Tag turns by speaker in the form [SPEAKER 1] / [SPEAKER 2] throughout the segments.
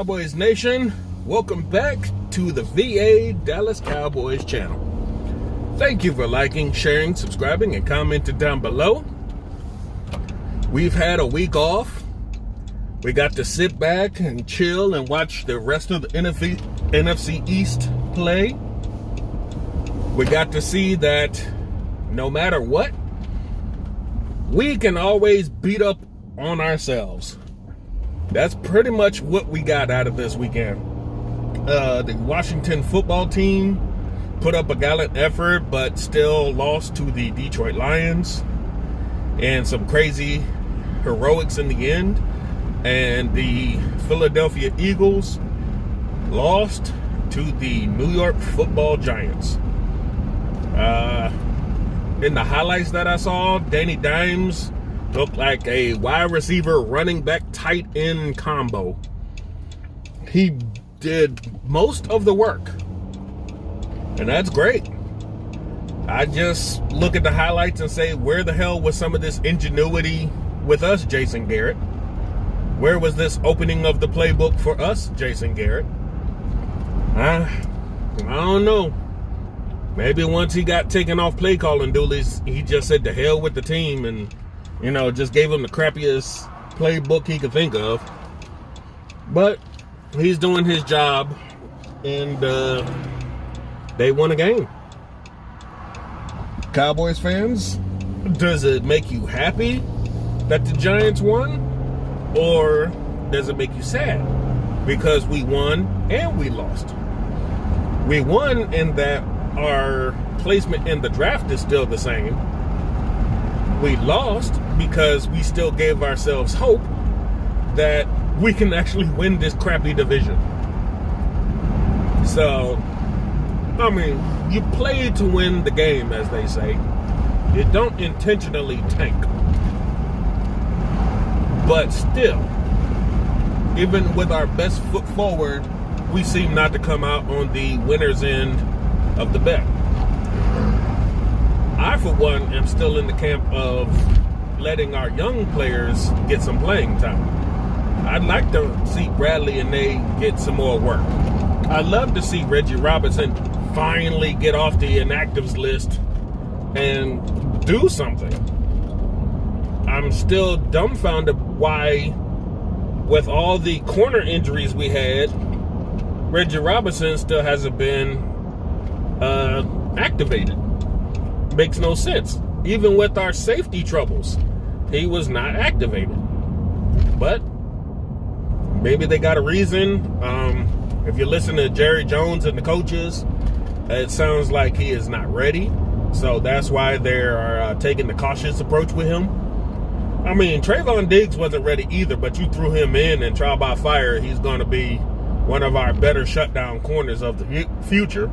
[SPEAKER 1] Cowboys Nation, welcome back to the VA Dallas Cowboys channel. Thank you for liking, sharing, subscribing, and commenting down below. We've had a week off. We got to sit back and chill and watch the rest of the NFC East play. We got to see that no matter what, we can always beat up on ourselves. That's pretty much what we got out of this weekend. The Washington football team put up a gallant effort, but still lost to the Detroit Lions, and some crazy heroics in the end. And the Philadelphia Eagles lost to the New York Football Giants. In the highlights that I saw, Danny Dimes looked like a wide receiver running back tight end combo. He did most of the work, and that's great. I just look at the highlights and say, where the hell was some of this ingenuity with us, Jason Garrett? Where was this opening of the playbook for us, Jason Garrett? I don't know. Maybe once he got taken off play calling duties, he just said to hell with the team and, just gave him the crappiest playbook he could think of. But he's doing his job, and they won a game. Cowboys fans, does it make you happy that the Giants won? Or does it make you sad? Because we won and we lost. We won in that our placement in the draft is still the same. We lost because we still gave ourselves hope that we can actually win this crappy division. So, you play to win the game, as they say. You don't intentionally tank. But still, even with our best foot forward, we seem not to come out on the winner's end of the bet. I, for one, am still in the camp of letting our young players get some playing time. I'd like to see Bradley and they get some more work. I'd love to see Reggie Robinson finally get off the inactives list and do something. I'm still dumbfounded why, with all the corner injuries we had, Reggie Robinson still hasn't been activated. Makes no sense. Even with our safety troubles, he was not activated. But maybe they got a reason. If you listen to Jerry Jones and the coaches, it sounds like he is not ready. So that's why they're taking the cautious approach with him. Trayvon Diggs wasn't ready either, but you threw him in, and trial by fire, he's going to be one of our better shutdown corners of the future.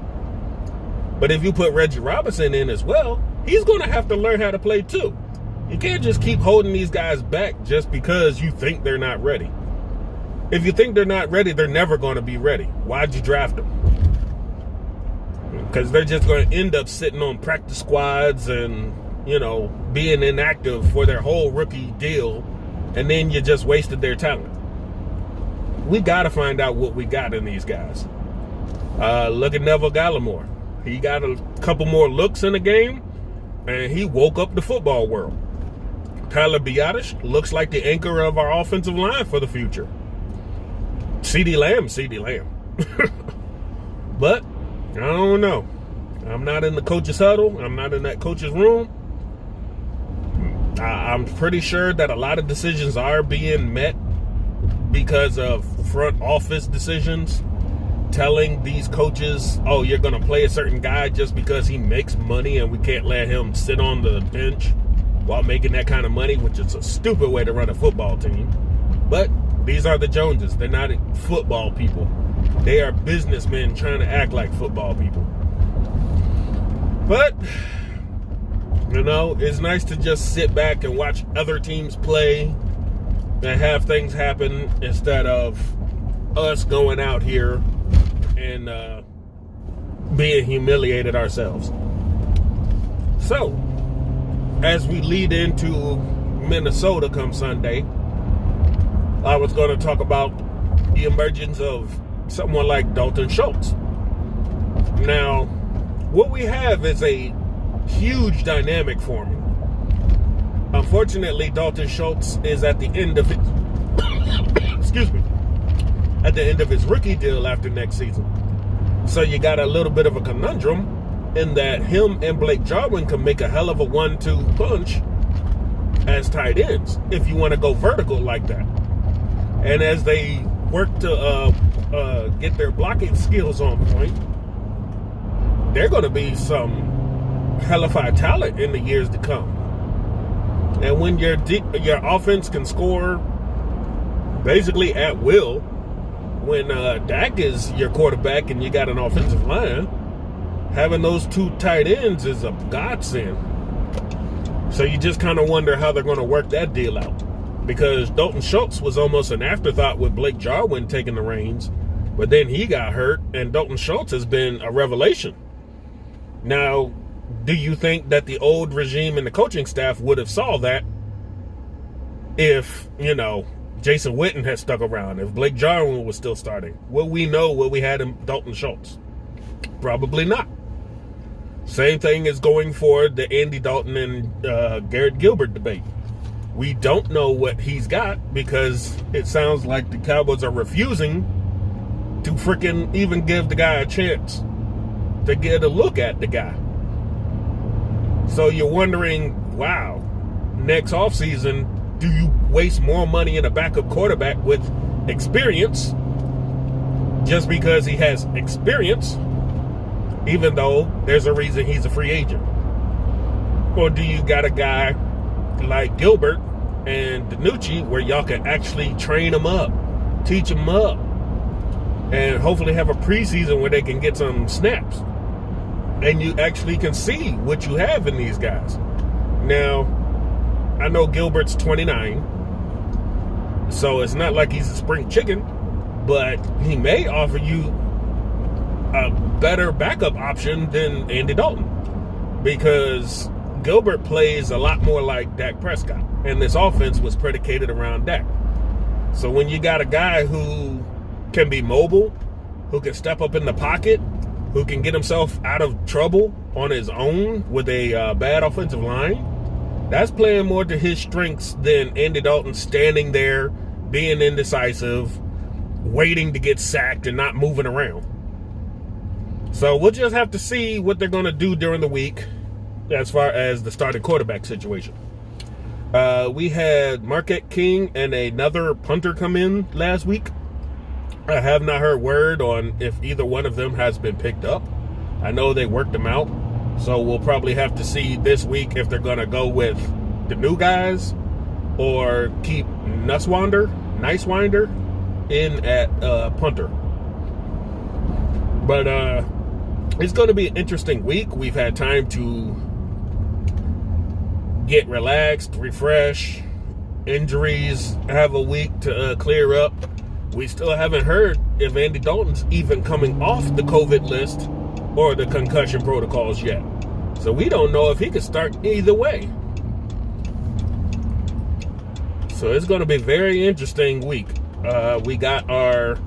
[SPEAKER 1] But if you put Reggie Robinson in as well, he's going to have to learn how to play too. You can't just keep holding these guys back just because you think they're not ready. If you think they're not ready, they're never going to be ready. Why'd you draft them? Because they're just going to end up sitting on practice squads and, being inactive for their whole rookie deal, and then you just wasted their talent. We got to find out what we got in these guys. Look at Neville Gallimore. He got a couple more looks in the game, and he woke up the football world. Tyler Biadasz looks like the anchor of our offensive line for the future. CeeDee Lamb. But, I don't know. I'm not in the coach's huddle. I'm not in that coach's room. I'm pretty sure that a lot of decisions are being met because of front office decisions, telling these coaches, oh, you're going to play a certain guy just because he makes money and we can't let him sit on the bench while making that kind of money, which is a stupid way to run a football team. But these are the Joneses. They're not football people. They are businessmen trying to act like football people. But, it's nice to just sit back and watch other teams play and have things happen instead of us going out here and being humiliated ourselves. So, as we lead into Minnesota come Sunday, I was going to talk about the emergence of someone like Dalton Schultz. Now, what we have is a huge dynamic forming. Unfortunately, Dalton Schultz is at the end of his at the end of his rookie deal after next season. So you got a little bit of a conundrum in that him and Blake Jarwin can make a hell of a 1-2 punch as tight ends if you want to go vertical like that. And as they work to get their blocking skills on point, they're going to be some hellified talent in the years to come. And when your offense can score basically at will, when Dak is your quarterback and you got an offensive line, having those two tight ends is a godsend. So you just kind of wonder how they're going to work that deal out. Because Dalton Schultz was almost an afterthought with Blake Jarwin taking the reins, but then he got hurt, and Dalton Schultz has been a revelation. Now, do you think that the old regime and the coaching staff would have saw that if, Jason Witten had stuck around, if Blake Jarwin was still starting? Will we know what we had in Dalton Schultz? Probably not. Same thing is going for the Andy Dalton and Garrett Gilbert debate. We don't know what he's got because it sounds like the Cowboys are refusing to freaking even give the guy a chance to get a look at the guy. So you're wondering, wow, next offseason, do you waste more money in a backup quarterback with experience just because he has experience, even though there's a reason he's a free agent? Or do you got a guy like Gilbert and DiNucci where y'all can actually train them up, teach them up, and hopefully have a preseason where they can get some snaps and you actually can see what you have in these guys? Now, I know Gilbert's 29, so it's not like he's a spring chicken, but he may offer you a better backup option than Andy Dalton, because Gilbert plays a lot more like Dak Prescott, and this offense was predicated around Dak. So when you got a guy who can be mobile, who can step up in the pocket, who can get himself out of trouble on his own with a bad offensive line, that's playing more to his strengths than Andy Dalton standing there, being indecisive, waiting to get sacked and not moving around. So we'll just have to see what they're going to do during the week as far as the starting quarterback situation. We had Marquette King and another punter come in last week. I have not heard word on if either one of them has been picked up. I know they worked them out, so we'll probably have to see this week if they're going to go with the new guys or keep Nicewinder in at punter. But it's going to be an interesting week. We've had time to get relaxed, refresh, injuries, have a week to clear up. We still haven't heard if Andy Dalton's even coming off the COVID list or the concussion protocols yet. So we don't know if he could start either way. So it's going to be a very interesting week. We got our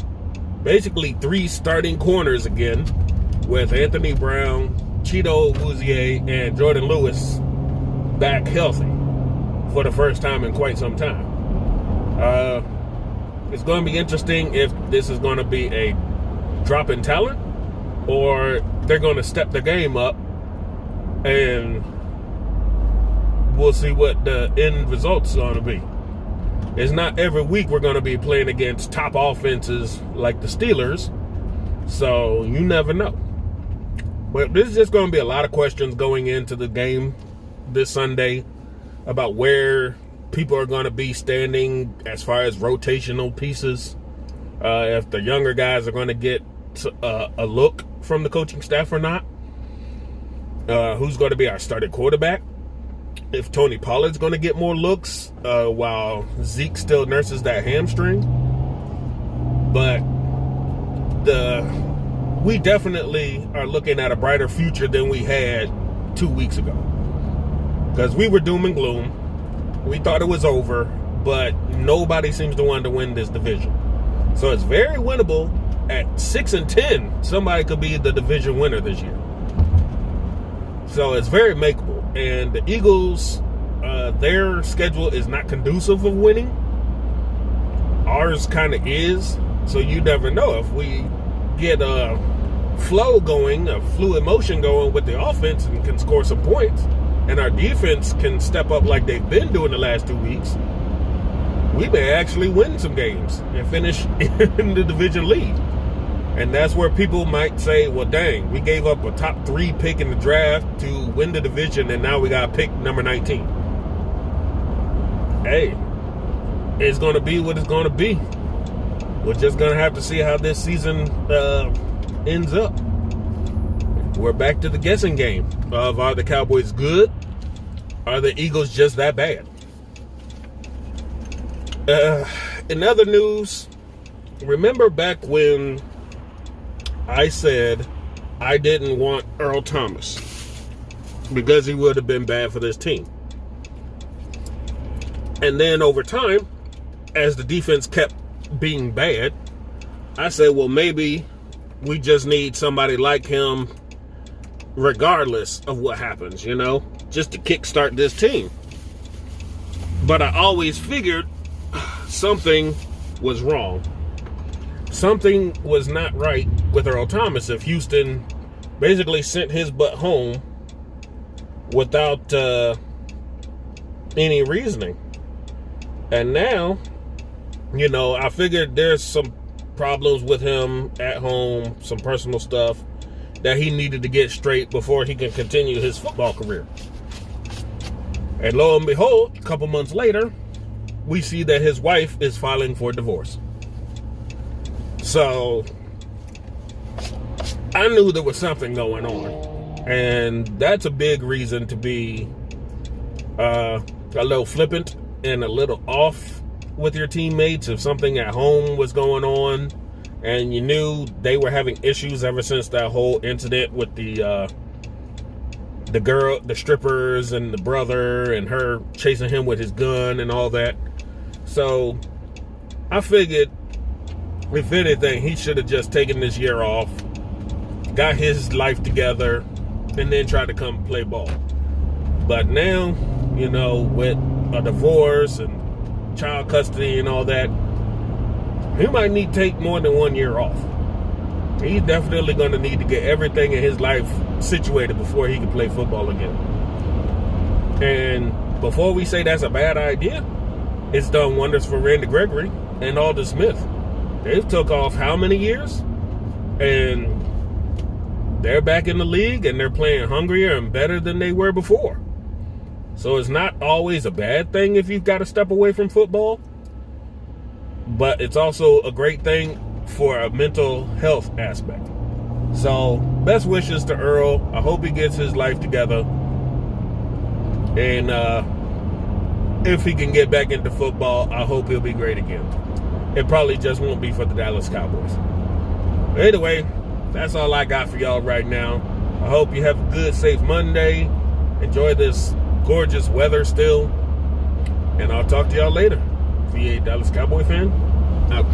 [SPEAKER 1] basically 3 starting corners again with Anthony Brown, Cheeto Awuzie, and Jordan Lewis back healthy for the first time in quite some time. It's going to be interesting if this is going to be a drop in talent or they're going to step the game up, and we'll see what the end result's going to be. It's not every week we're going to be playing against top offenses like the Steelers, so you never know. But this is just going to be a lot of questions going into the game this Sunday about where people are going to be standing as far as rotational pieces. If the younger guys are going to get a look from the coaching staff or not. Who's going to be our starting quarterback? If Tony Pollard's going to get more looks while Zeke still nurses that hamstring. But we definitely are looking at a brighter future than we had 2 weeks ago. Because we were doom and gloom. We thought it was over, but nobody seems to want to win this division. So it's very winnable. At 6-10, somebody could be the division winner this year. So it's very makeable. And the Eagles, their schedule is not conducive of winning. Ours kind of is. So you never know. If we get a flow going, a fluid motion going with the offense and can score some points, and our defense can step up like they've been doing the last 2 weeks, we may actually win some games and finish in the division lead. And that's where people might say, well, dang, we gave up a top 3 pick in the draft to win the division, and now we got pick number 19. Hey, it's going to be what it's going to be. We're just going to have to see how this season ends up. We're back to the guessing game of, are the Cowboys good? Are the Eagles just that bad? In other news, remember back when I said I didn't want Earl Thomas because he would have been bad for this team. And then over time, as the defense kept being bad, I said, well, maybe we just need somebody like him regardless of what happens, just to kickstart this team. But I always figured something was wrong. Something was not right with Earl Thomas if Houston basically sent his butt home without any reasoning. And now, I figured there's some problems with him at home, some personal stuff that he needed to get straight before he can continue his football career. And lo and behold, a couple months later, we see that his wife is filing for divorce. So I knew there was something going on. And that's a big reason to be a little flippant and a little off with your teammates if something at home was going on and you knew they were having issues ever since that whole incident with the girl, the strippers, and the brother, and her chasing him with his gun and all that. So I figured, if anything, he should have just taken this year off, got his life together, and then tried to come play ball. But now, with a divorce and child custody and all that, he might need to take more than 1 year off. He's definitely going to need to get everything in his life situated before he can play football again. And before we say that's a bad idea, it's done wonders for Randy Gregory and Aldon Smith. They've took off how many years? And they're back in the league and they're playing hungrier and better than they were before. So it's not always a bad thing if you've got to step away from football. But it's also a great thing for a mental health aspect. So best wishes to Earl. I hope he gets his life together. And if he can get back into football, I hope he'll be great again. It probably just won't be for the Dallas Cowboys. Anyway, that's all I got for y'all right now. I hope you have a good, safe Monday. Enjoy this gorgeous weather still. And I'll talk to y'all later. VA Dallas Cowboy fan, out.